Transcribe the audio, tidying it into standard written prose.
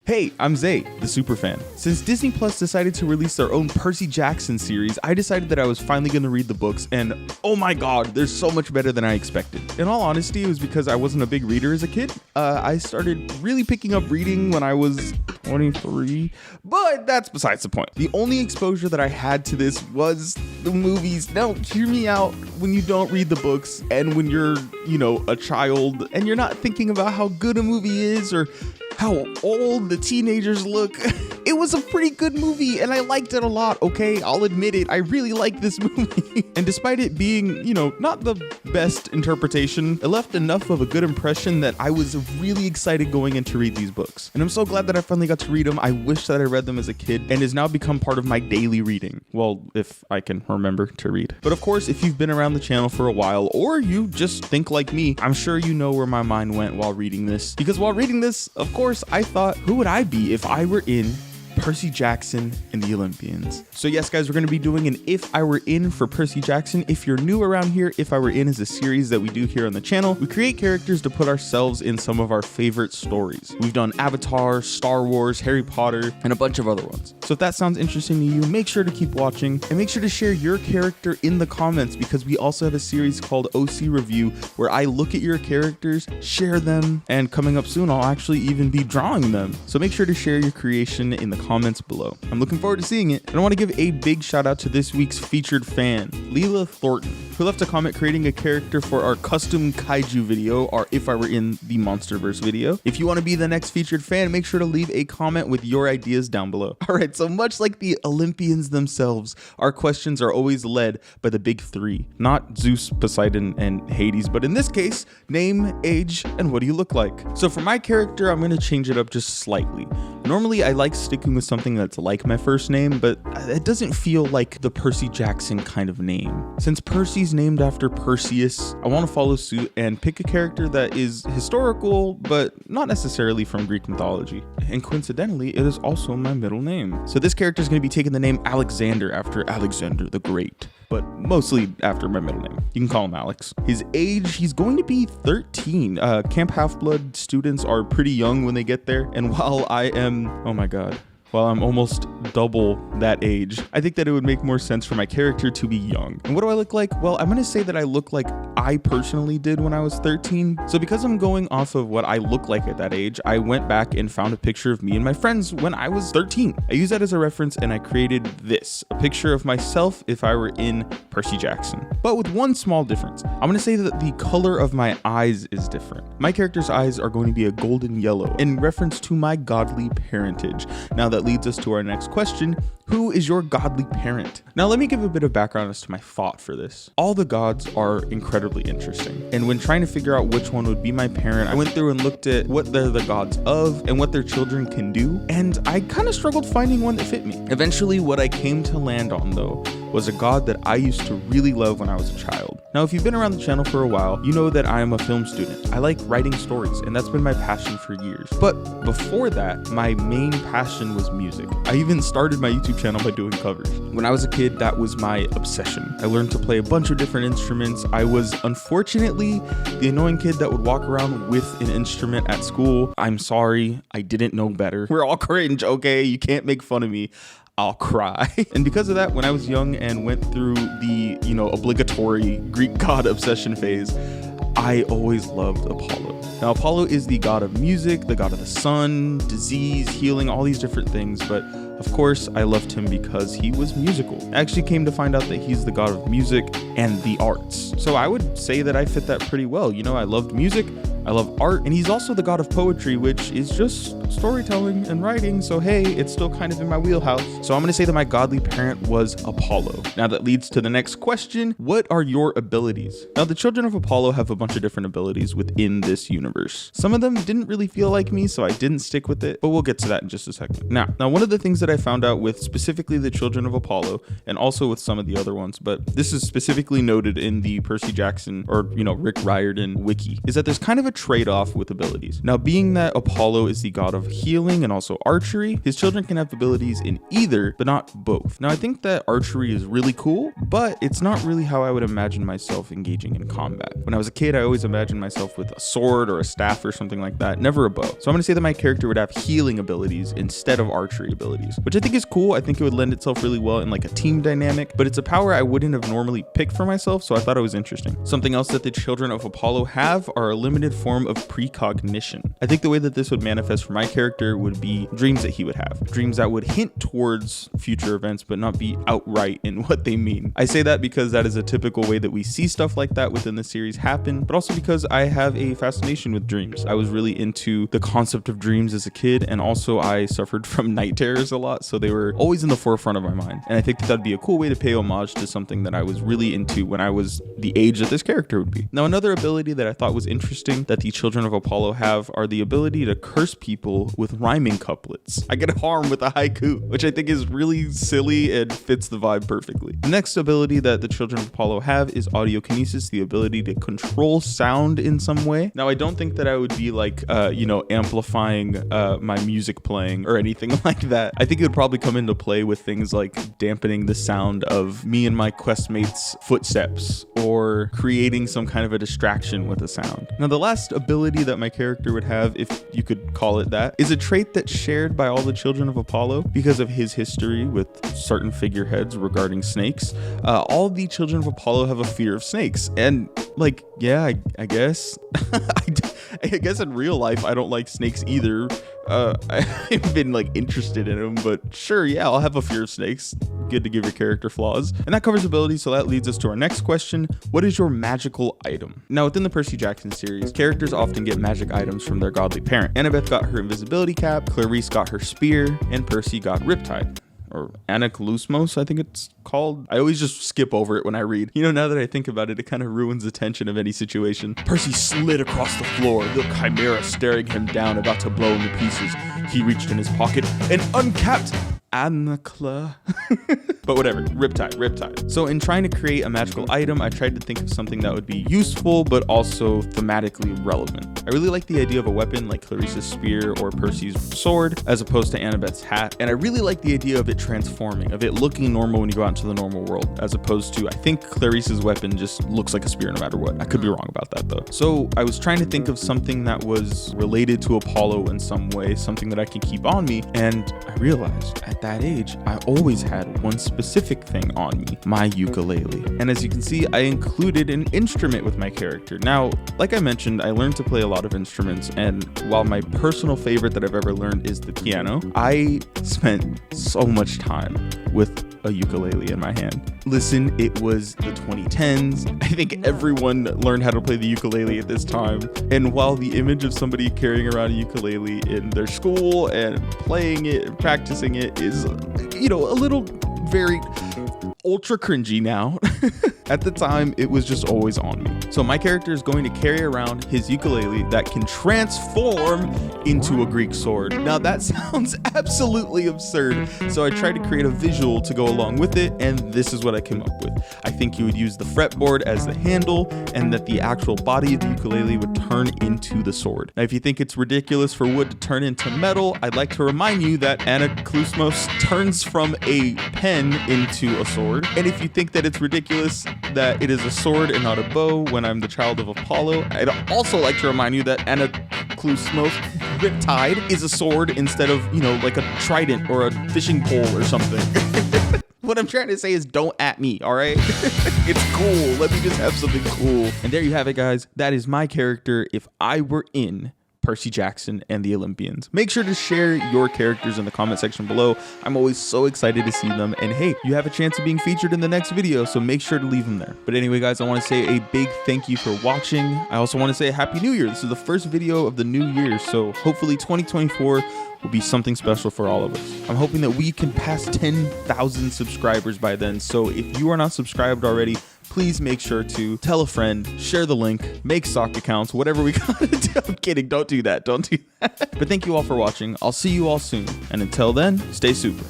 Hey, I'm Zay, the superfan. Since Disney Plus decided to release their own Percy Jackson series, I decided that I was finally going to read the books, and oh my god, they're so much better than I expected. In all honesty, it was because I wasn't a big reader as a kid. I started really picking up reading when I was 23, but that's besides the point. The only exposure that I had to this was the movies. Now, hear me out. When you don't read the books and when you're, a child and you're not thinking about how good a movie is or how old the teenagers look, it was a pretty good movie and I liked it a lot, okay? I'll admit it, I really like this movie. And despite it being, not the best interpretation, it left enough of a good impression that I was really excited going in to read these books. And I'm so glad that I finally got to read them. I wish that I read them as a kid and has now become part of my daily reading. Well, if I can remember to read. But of course, if you've been around the channel for a while or you just think like me, I'm sure you know where my mind went while reading this. Because while reading this, of course, I thought, who would I be if I were in Percy Jackson and the Olympians? So yes, guys, we're going to be doing an If I Were In for Percy Jackson. If you're new around here, If I Were In is a series that we do here on the channel. We create characters to put ourselves in some of our favorite stories. We've done Avatar, Star Wars, Harry Potter, and a bunch of other ones. So if that sounds interesting to you, make sure to keep watching and make sure to share your character in the comments, because we also have a series called OC Review where I look at your characters, share them, and coming up soon, I'll actually even be drawing them. So make sure to share your creation in the comments below. I'm looking forward to seeing it. And I want to give a big shout out to this week's featured fan, Leela Thornton, who left a comment creating a character for our custom kaiju video, or If I Were In the Monsterverse video. If you want to be the next featured fan, make sure to leave a comment with your ideas down below. All right, so much like the Olympians themselves, our questions are always led by the big three, not Zeus, Poseidon, and Hades, but in this case, name, age, and what do you look like? So for my character, I'm going to change it up just slightly. Normally, I like sticking with something that's like my first name, but it doesn't feel like the Percy Jackson kind of name. Since Percy's named after Perseus, I want to follow suit and pick a character that is historical, but not necessarily from Greek mythology. And coincidentally, it is also my middle name. So this character is going to be taking the name Alexander after Alexander the Great, but mostly after my middle name. You can call him Alex. His age, he's going to be 13. Camp Half-Blood students are pretty young when they get there. And while I am, oh my God, while I'm almost double that age, I think that it would make more sense for my character to be young. And what do I look like? Well, I'm going to say that I look like I personally did when I was 13. So because I'm going off of what I look like at that age, I went back and found a picture of me and my friends when I was 13. I used that as a reference and I created this, a picture of myself if I were in Percy Jackson. But with one small difference. I'm going to say that the color of my eyes is different. My character's eyes are going to be a golden yellow in reference to my godly parentage. Now that leads us to our next question. Who is your godly parent? Now let me give a bit of background as to my thought for this. All the gods are incredibly interesting. And when trying to figure out which one would be my parent, I went through and looked at what they're the gods of and what their children can do. And I kind of struggled finding one that fit me. Eventually, what I came to land on though was a god that I used to really love when I was a child. Now, if you've been around the channel for a while, you know that I am a film student. I like writing stories, and that's been my passion for years. But before that, my main passion was music. I even started my YouTube channel by doing covers. When I was a kid, that was my obsession. I learned to play a bunch of different instruments. I was unfortunately the annoying kid that would walk around with an instrument at school. I'm sorry, I didn't know better. We're all cringe, okay? You can't make fun of me. I'll cry. And because of that, when I was young and went through the, obligatory Greek god obsession phase, I always loved Apollo. Now, Apollo is the god of music, the god of the sun, disease, healing, all these different things, but of course, I loved him because he was musical. I actually came to find out that he's the god of music and the arts. So I would say that I fit that pretty well. I loved music, I love art, and he's also the god of poetry, which is just storytelling and writing. So hey, it's still kind of in my wheelhouse. So I'm going to say that my godly parent was Apollo. Now that leads to the next question. What are your abilities? Now, the children of Apollo have a bunch of different abilities within this universe. Some of them didn't really feel like me, so I didn't stick with it, but we'll get to that in just a second. Now one of the things that I found out with specifically the children of Apollo, and also with some of the other ones, but this is specifically noted in the Percy Jackson or, Rick Riordan wiki, is that there's kind of a trade-off with abilities. Now, being that Apollo is the god of healing and also archery, his children can have abilities in either, but not both. Now, I think that archery is really cool, but it's not really how I would imagine myself engaging in combat. When I was a kid, I always imagined myself with a sword or a staff or something like that, never a bow. So I'm gonna say that my character would have healing abilities instead of archery abilities, which I think is cool. I think it would lend itself really well in like a team dynamic, but it's a power I wouldn't have normally picked for myself, so I thought it was interesting. Something else that the children of Apollo have are a limited form of precognition. I think the way that this would manifest for my character would be dreams that he would have. Dreams that would hint towards future events, but not be outright in what they mean. I say that because that is a typical way that we see stuff like that within the series happen, but also because I have a fascination with dreams. I was really into the concept of dreams as a kid, and also I suffered from night terrors a lot, so they were always in the forefront of my mind. And I think that that'd be a cool way to pay homage to something that I was really into when I was the age that this character would be. Now, another ability that I thought was interesting that the children of Apollo have are the ability to curse people with rhyming couplets. I get harm with a haiku, which I think is really silly and fits the vibe perfectly. The next ability that the children of Apollo have is audiokinesis, the ability to control sound in some way. Now, I don't think that I would be like, amplifying my music playing or anything like that. I think it would probably come into play with things like dampening the sound of me and my questmates' footsteps or creating some kind of a distraction with a sound. Now, the last ability that my character would have, if you could call it that, is a trait that's shared by all the children of Apollo because of his history with certain figureheads regarding snakes. All the children of Apollo have a fear of snakes, and like, yeah, I guess I guess in real life I don't like snakes either. I've been like interested in them, but sure, yeah, I'll have a fear of snakes. Good to give your character flaws. And that covers abilities, so that leads us to our next question. What is your magical item? Now, within the Percy Jackson series, characters often get magic items from their godly parent. Annabeth got her invisibility cap, Clarice got her spear, and Percy got Riptide. Or Anaklusmos, I think it's called. I always just skip over it when I read. You know, now that I think about it, it kind of ruins the tension of any situation. Percy slid across the floor, the chimera staring him down, about to blow him to pieces. He reached in his pocket and uncapped Anakla. But whatever, Riptide. So in trying to create a magical item, I tried to think of something that would be useful, but also thematically relevant. I really like the idea of a weapon like Clarice's spear or Percy's sword, as opposed to Annabeth's hat. And I really like the idea of it transforming, of it looking normal when you go out into the normal world, as opposed to, I think Clarice's weapon just looks like a spear no matter what. I could be wrong about that though. So I was trying to think of something that was related to Apollo in some way, something that I can keep on me. And I realized at that age, I always had one specific thing on me, my ukulele. And as you can see, I included an instrument with my character. Now, like I mentioned, I learned to play a lot of instruments, and while my personal favorite that I've ever learned is the piano, I spent so much time with a ukulele in my hand. Listen, it was the 2010s. I think everyone learned how to play the ukulele at this time. And while the image of somebody carrying around a ukulele in their school and playing it and practicing it is, a little very ultra cringy now. At the time, it was just always on me. So my character is going to carry around his ukulele that can transform into a Greek sword. Now that sounds absolutely absurd. So I tried to create a visual to go along with it, and this is what I came up with. I think you would use the fretboard as the handle, and that the actual body of the ukulele would turn into the sword. Now, if you think it's ridiculous for wood to turn into metal, I'd like to remind you that Anaklusmos turns from a pen into a sword. And if you think that it's ridiculous that it is a sword and not a bow when I'm the child of Apollo, I'd also like to remind you that Anaklusmos Riptide is a sword instead of, like a trident or a fishing pole or something. What I'm trying to say is don't at me, all right? It's cool. Let me just have something cool. And there you have it, guys. That is my character if I were in Percy Jackson and the Olympians. Make sure to share your characters in the comment section below. I'm always so excited to see them. And hey, you have a chance of being featured in the next video, so make sure to leave them there. But anyway, guys, I want to say a big thank you for watching. I also want to say a Happy New Year. This is the first video of the new year, so hopefully 2024 will be something special for all of us. I'm hoping that we can pass 10,000 subscribers by then. So if you are not subscribed already, please make sure to tell a friend, share the link, make sock accounts, whatever we gotta do. I'm kidding, don't do that. But thank you all for watching. I'll see you all soon. And until then, stay super.